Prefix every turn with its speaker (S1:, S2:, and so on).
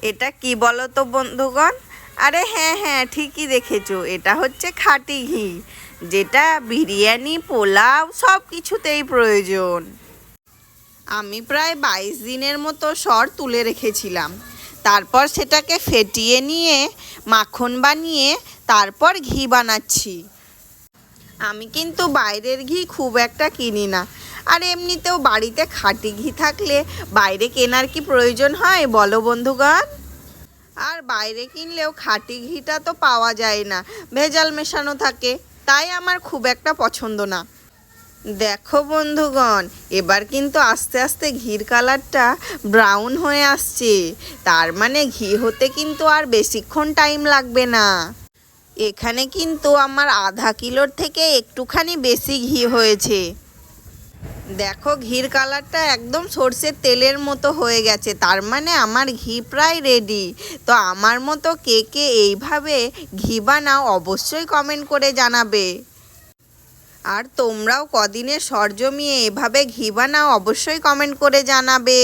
S1: এটা কি বলো তো বন্ধুগণ? আরে হ্যাঁ হ্যাঁ, ঠিকই দেখেছো, এটা হচ্ছে খাঁটি ঘি, যেটা বিরিয়ানি, পোলাও সব কিছুতেই প্রয়োজন। আমি প্রায় 22 দিনের মতো সর তুলে রেখেছিলাম। তারপর সেটাকে ফেটিয়ে নিয়ে মাখন বানিয়ে তারপর ঘি বানাচ্ছি। আমি কিন্তু বাইরের ঘি খুব একটা কিনি না। আর এমনিতেও বাড়িতে খাঁটি ঘি থাকলে বাইরে কেনার কি প্রয়োজন হয় বলো বন্ধুগণ? আর বাইরে কিনলেও খাঁটি ঘিটা তো পাওয়া যায় না, ভেজাল মেশানো থাকে, তাই আমার খুব একটা পছন্দ না। দেখো বন্ধুগণ, এবার কিন্তু আস্তে আস্তে ঘির কালারটা ব্রাউন হয়ে আসছে। তার মানে ঘি হতে কিন্তু আর বেশিক্ষণ টাইম লাগবে না। এখানে কিন্তু আমার আধা কিলোর থেকে একটুখানি বেশি ঘি হয়েছে। দেখো ঘির কালারটা একদম সর্ষের তেলের মতো হয়ে গেছে, তার মানে আমার ঘি প্রায় রেডি। তো আমার মতো কে কে এইভাবে ঘি বানাও অবশ্যই কমেন্ট করে জানাবে। আর তোমরাও কদিনে সর জমিয়ে এভাবে ঘি বানাও অবশ্যই কমেন্ট করে জানাবে।